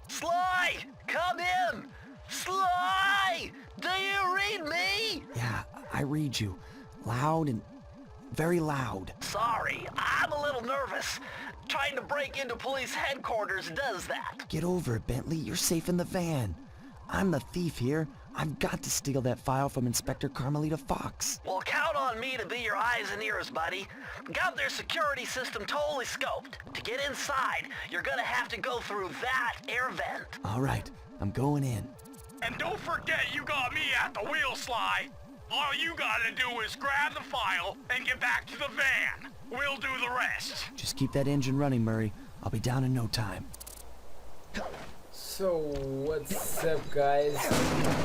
Sly! Come in! Sly! Do you read me? Yeah, I read you. Loud and very loud. Sorry, I'm a little nervous. Trying to break into police headquarters does that. Get over it, Bentley. You're safe in the van. I'm the thief here. I've got to steal that file from Inspector Carmelita Fox. Well, count on me to be your eyes and ears, buddy. Got their security system totally scoped. To get inside, you're gonna have to go through that air vent. All right, I'm going in. And don't forget you got me at the wheel, Sly. All you gotta do is grab the file and get back to the van. We'll do the rest. Just keep that engine running, Murray. I'll be down in no time. So what's up, guys?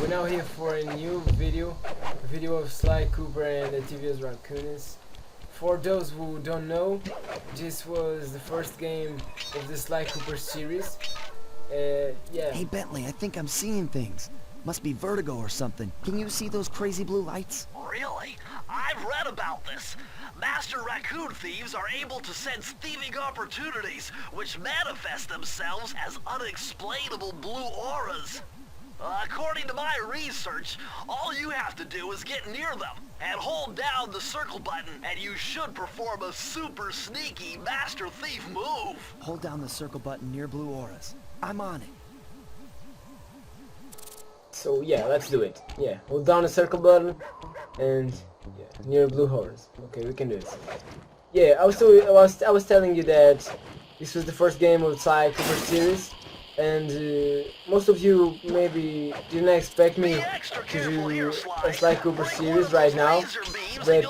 We're now here for a new video, a video of Sly Cooper and the Thievius Raccoonus. For those who don't know, this was the first game of the Sly Cooper series. Yeah. Hey, Bentley, I think I'm seeing things. Must be vertigo or something. Can you see those crazy blue lights? Really? I've read about this. Master raccoon thieves are able to sense thieving opportunities, which manifest themselves as unexplainable blue auras. According to my research, all you have to do is get near them and hold down the circle button, and you should perform a super sneaky master thief move. Hold down the circle button near blue auras. I'm on it. So yeah, let's do it. Yeah, hold down the circle button and yeah, near blue horse. Okay, we can do it. Yeah, I was telling you that this was the first game of Sly Cooper Series, and most of you maybe didn't expect me to do a Sly Cooper Series right now, but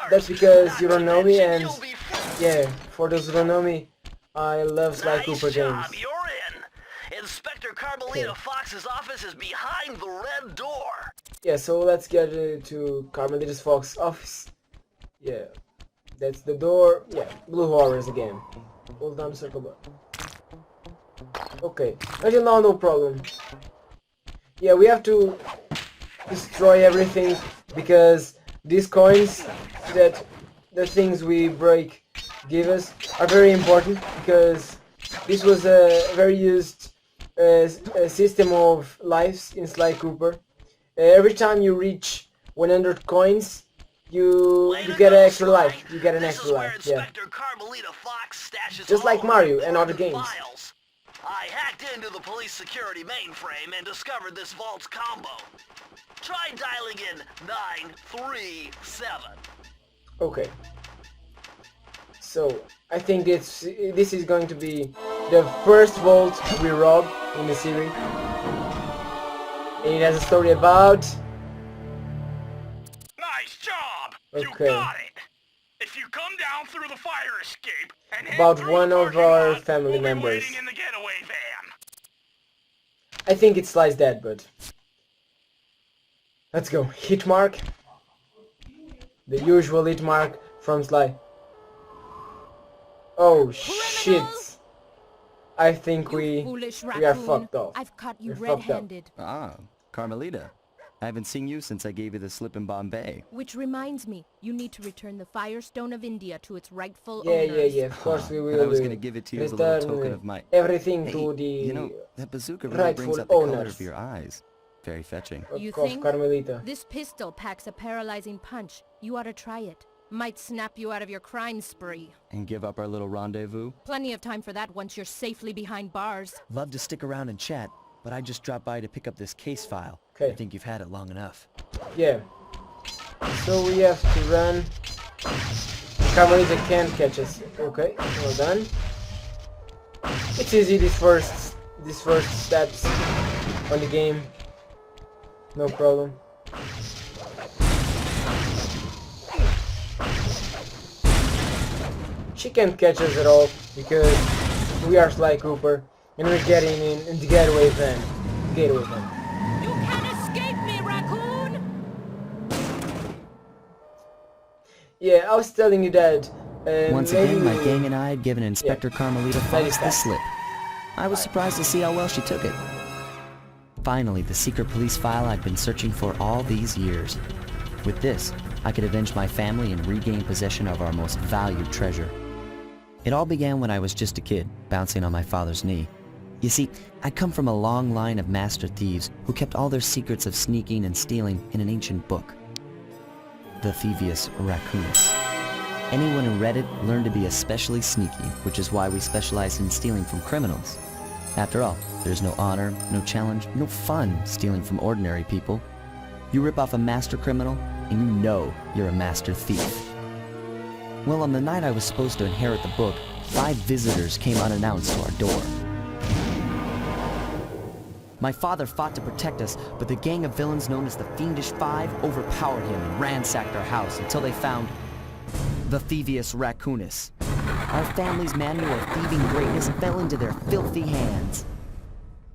that's because you don't know me, and yeah, for those who don't know me, I love Sly Cooper games. Inspector Carmelita Fox's office is behind the red door. Yeah, so let's get to Carmelita Fox's office. Yeah, that's the door. Yeah, blue horrors again. Hold down the circle button. Okay, until now no problem. Yeah, we have to destroy everything because these coins that the things we break give us are very important, because this was a very used a system of lives in Sly Cooper. Every time you reach 100 coins, you get an extra life. You get an extra life. Yeah. Just like Mario and other games. I hacked into the police security mainframe and discovered this vault's combo. Try dialing in 937. Okay. So I think this is going to be the first vault we rob in the series, and it has a story about. Nice job! Okay. You got it! If you come down through the fire escape and head About through one the of parking our lot, family we'll be members. waiting in the getaway van. I think it's Sly's dad, but let's go. Hit mark. The usual hit mark from Sly. Oh shit! I think we are fucked up. I've caught you We're fucked up. red-handed. Ah, Carmelita. I haven't seen you since I gave you the slip in Bombay. Which reminds me, you need to return the Firestone of India to its rightful Yeah, owners. yeah, of course we will. I was gonna give it to you as a little token of my... everything Hey, to the you know, that bazooka really brings rightful out the color owners. of your eyes. Very fetching. You of think? Carmelita. This pistol packs a paralyzing punch. You ought to try it. Might snap you out of your crime spree. And give up our little rendezvous? Plenty of time for that once you're safely behind bars. Love to stick around and chat, but I just dropped by to pick up this case file. Okay. I think you've had it long enough. Yeah. So we have to run. Carmelita can't catch us. Okay, well done. It's easy, these first steps on the game. No problem. She can't catch us at all because we are Sly Cooper and we're getting in the getaway van. You can't escape me, raccoon! Yeah, I was telling you that. Once again, my gang and I had given Inspector Carmelita Fox the slip. I was surprised to see how well she took it. Finally, the secret police file I'd been searching for all these years. With this, I could avenge my family and regain possession of our most valued treasure. It all began when I was just a kid, bouncing on my father's knee. You see, I come from a long line of master thieves who kept all their secrets of sneaking and stealing in an ancient book, the Thievius Raccoonus. Anyone who read it learned to be especially sneaky, which is why we specialize in stealing from criminals. After all, there's no honor, no challenge, no fun stealing from ordinary people. You rip off a master criminal, and you know you're a master thief. Well, on the night I was supposed to inherit the book, 5 visitors came unannounced to our door. My father fought to protect us, but the gang of villains known as the Fiendish Five overpowered him and ransacked our house until they found the Thievius Raccoonus. Our family's manual of thieving greatness fell into their filthy hands.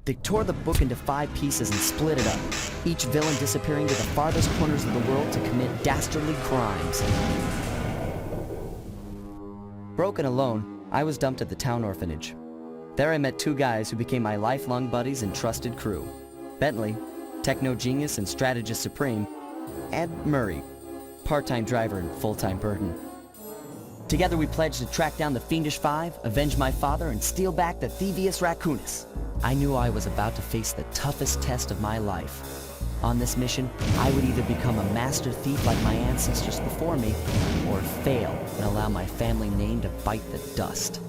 They tore the book into 5 pieces and split it up, each villain disappearing to the farthest corners of the world to commit dastardly crimes. Broken alone, I was dumped at the town orphanage. There I met 2 guys who became my lifelong buddies and trusted crew. Bentley, techno genius and strategist supreme, and Murray, part-time driver and full-time burden. Together we pledged to track down the Fiendish Five, avenge my father, and steal back the Thievius Raccoonus. I knew I was about to face the toughest test of my life. On this mission, I would either become a master thief like my ancestors before me, or fail and allow my family name to bite the dust.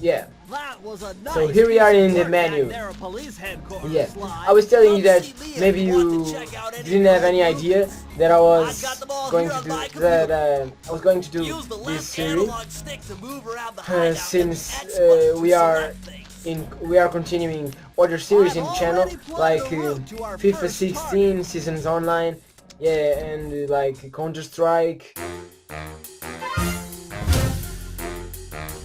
Yeah. That was a nice So here we are in the piece of work menu. back there at police headquarters, Yeah. Sly. I was telling you that Obviously, maybe if want you to check out any didn't have any idea that I was I've got them all going here to on do my computer. I was going to do Use the this left series analog stick to move around the hideout since and X button we to are select things. we are continuing other series in the channel already plugged like the route to our FIFA first 16 Seasons Online, yeah, and like Counter-Strike.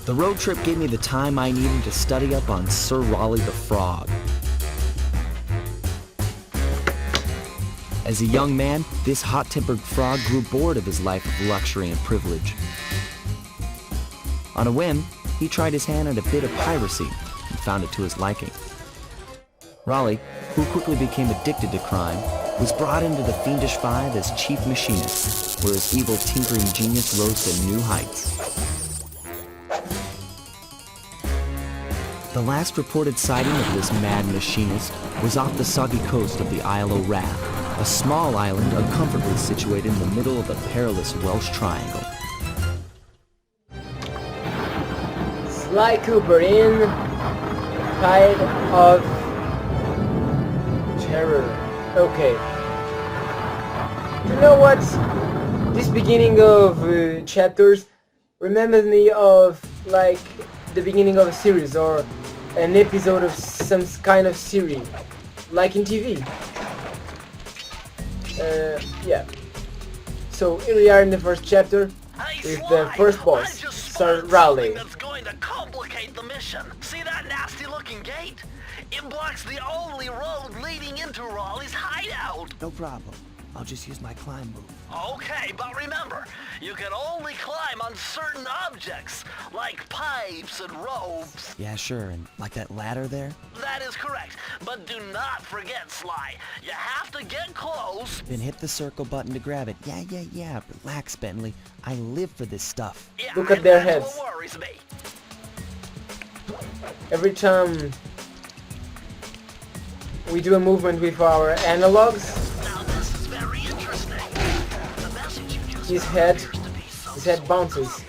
The road trip gave me the time I needed to study up on Sir Raleigh the Frog. As a young man, this hot-tempered frog grew bored of his life of luxury and privilege. On a whim, he tried his hand at a bit of piracy and found it to his liking. Raleigh, who quickly became addicted to crime, was brought into the Fiendish Five as chief machinist, where his evil tinkering genius rose to new heights. The last reported sighting of this mad machinist was off the soggy coast of the Isle of Wrath, a small island uncomfortably situated in the middle of the perilous Welsh Triangle. Sly Cooper in Tide of Terror. Okay. You know what? This beginning of chapters reminded me of like the beginning of a series or an episode of some kind of series, like in TV. Yeah. So here we are in the first chapter Hey, with Sly, the first I boss, just Sir spotted Raleigh. something that's going to complicate the mission. See that nasty-looking gate? It blocks the only road leading into Raleigh's hideout. No problem. I'll just use my climb move. Okay, but remember, you can only climb on certain objects, like pipes and ropes. Yeah, sure, and like that ladder there? That is correct, but do not forget, Sly. You have to get close. Then hit the circle button to grab it. Yeah. Relax, Bentley. I live for this stuff. Yeah, Look at and their that's heads. what worries me. Every time we do a movement with our analogs, Now this is very interesting. The message you just his got head appears to be some his head bounces.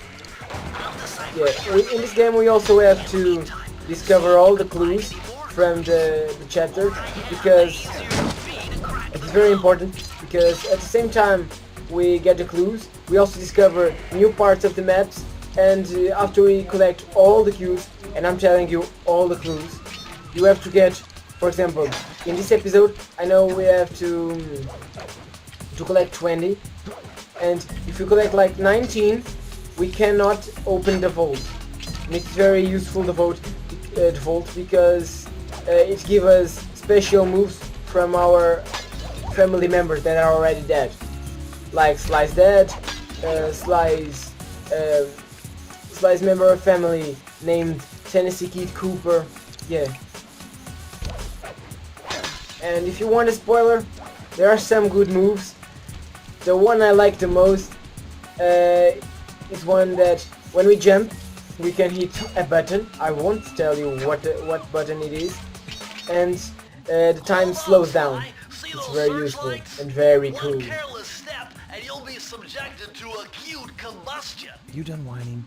I'll decipher Yeah, in this game we also have to discover all the clues from the chapter, because it's very important, because at the same time we get the clues, we also discover new parts of the maps, and after we collect all the clues, and I'm telling you all the clues, you have to get, for example, in this episode, I know we have to collect 20, and if you collect like 19, we cannot open the vault. And it's very useful, the vault because it gives us special moves from our family members that are already dead, like Sly's dad, Sly's member of family named Tennessee Kid Cooper. Yeah. And if you want a spoiler, There are some good moves. The one I like the most is one that when we jump, we can hit a button. I won't tell you what button it is, and the time slows down. It's very useful and very cool. One careless step and you'll be subjected to acute combustion. You done whining?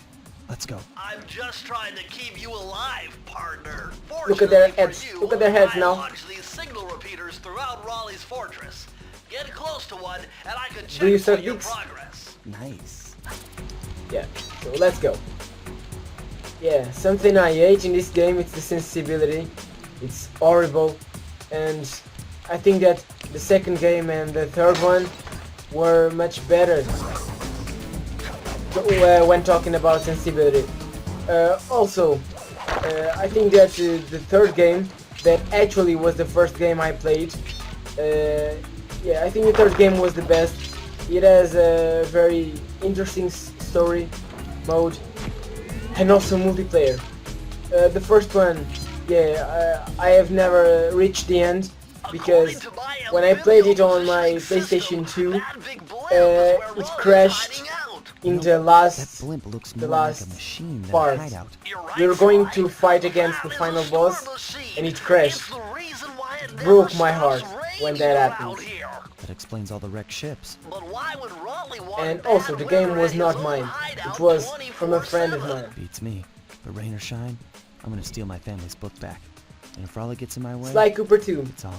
Let's go. I'm just trying to keep you alive, partner. Look at their Fortunately heads. for you, Look at their heads I now. launched these signal repeaters throughout Raleigh's fortress. Get close to one and I can Do you check for suck your dicks? progress. Nice. Yeah, so let's go. Yeah, something I hate in this game, it's the sensibility. It's horrible, and I think that the second game and the third one were much better when talking about sensibility. Also, I think that the third game, that actually was the first game I played, yeah, I think the third game was the best. It has a very interesting story mode and also multiplayer. The first one, yeah, I have never reached the end because when I played it on my PlayStation 2, it crashed in the That last blimp looks the more like a last machine than a part. hideout. We were going to fight against the final boss, and it crashed. Broke my heart when that happened. That explains all the wrecked ships. And also, the game was not mine. It was from a friend of mine. Beats me. But rain or shine, I'm gonna steal my family's book back. And if Raleigh gets in my way, Sly Cooper 2. it's on.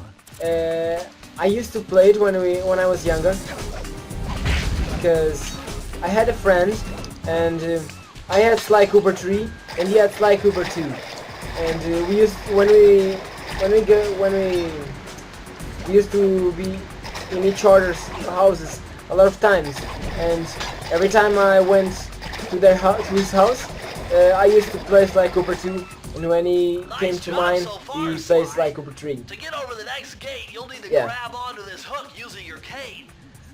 I used to play it when I was younger, because I had a friend, and I had Sly Cooper 3, and he had Sly Cooper 2, and we used when we used to be in each other's houses a lot of times, and every time I went to to his house, I used to play Sly Cooper 2, and when he came to mine, he played Sly Cooper 3. To get over the next gate, you'll need to Yeah. grab onto this hook using your cane.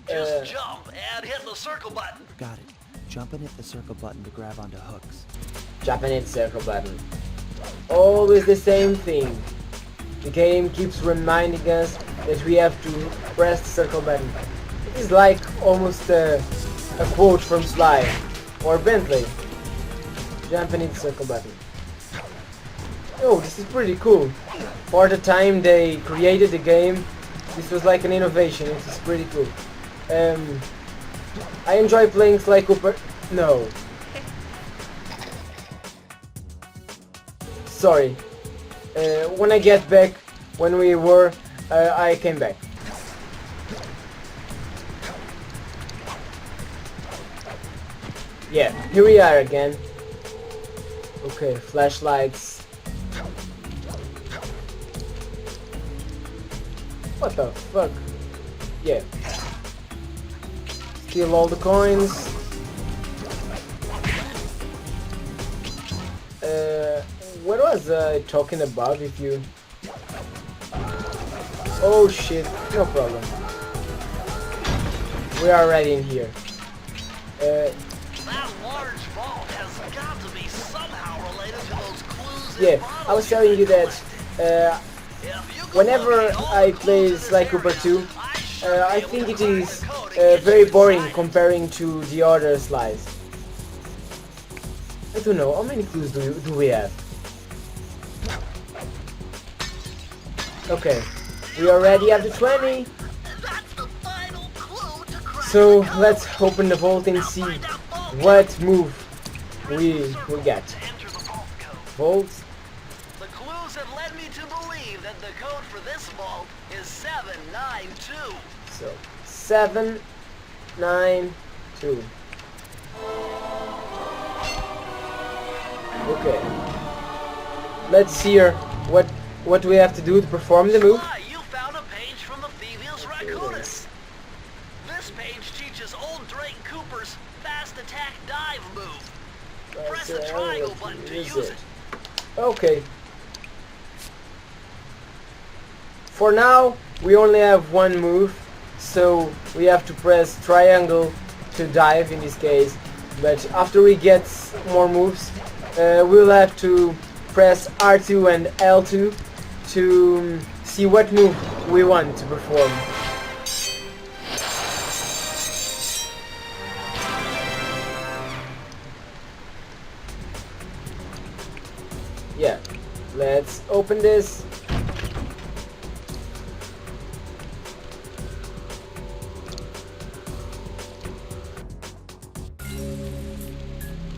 Just jump and hit the circle button. Got it. Jump and hit the circle button to grab onto hooks. Japanese circle button. Always the same thing. The game keeps reminding us that we have to press the circle button. It is like almost a quote from Sly or Bentley. Jump and hit the circle button. Oh, this is pretty cool. For the time they created the game, this was like an innovation. It is pretty cool. I enjoy playing Sly Cooper. No. Sorry. When I get back, when we were, I came back. Yeah, here we are again. Okay, flashlights. What the fuck? Yeah. Steal all the coins. What was I talking about if you... Oh shit, no problem. We are already in here. That large vault has got to be somehow related to those clues in Yeah, bottles I was telling you that If you go whenever looking all I the play clues in Sly this Cooper area, 2, should I be able think to it crack is the code and get very you boring inside. comparing to the other Slys. I don't know, how many clues do we have? Okay, we already have the 20, That's the final clue to crack so the code. let's open the vault and see Find that vault what move we get. to enter the vault code. Vault, The clues have led me to believe that the code for this vault is 792. so 7, 9, 2. Okay, let's hear what we have to do to perform the move. Sly, you found a page from the Thievius Raccoonus. This page teaches old Drake Cooper's fast attack dive move. Press the triangle button to use it. Okay. For now, we only have one move, so we have to press triangle to dive in this case. But after we get more moves, we'll have to press R2 and L2 to see what move we want to perform. Let's open this.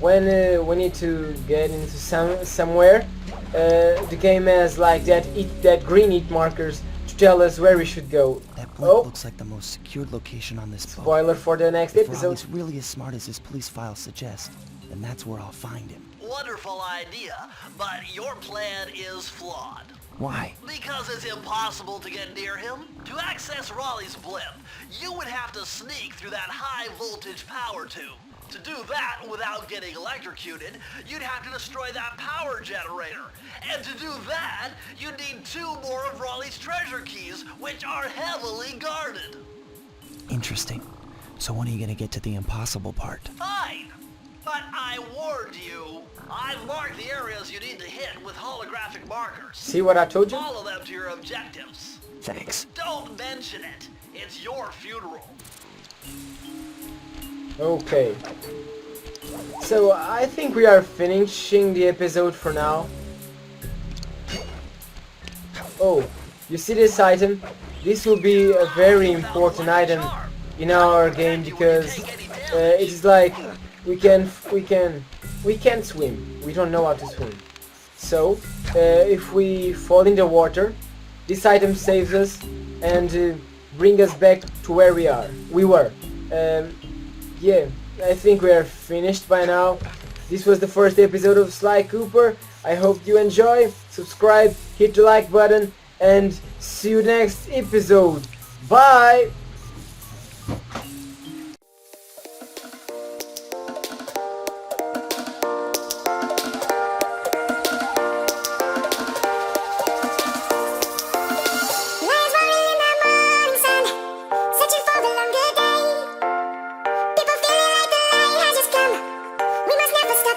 When we need to get into somewhere, the game has like that green heat markers to tell us where we should go. That blimp looks like the most secured location on this boat. Spoiler for the next If episode. Raleigh's really as smart as his police files suggest, then that's where I'll find him. Wonderful idea, but your plan is flawed. Why? Because it's impossible to get near him. To access Raleigh's blimp, you would have to sneak through that high voltage power tube. To do that without getting electrocuted, you'd have to destroy that power generator. And to do that, you'd need 2 more of Raleigh's treasure keys, which are heavily guarded. Interesting. So when are you gonna get to the impossible part? Fine. But I warned you. I've marked the areas you need to hit with holographic markers. See what I told you? Follow them to your objectives. Thanks. Don't mention it. It's your funeral. Okay. So I think we are finishing the episode for now. Oh, you see this item? This will be a very important item in our game because it is like we can't swim. We don't know how to swim. So if we fall in the water, this item saves us and bring us back to where we were. Yeah, I think we are finished by now. This was the first episode of Sly Cooper. I hope you enjoy. Subscribe, hit the like button, and see you next episode. Bye! Stop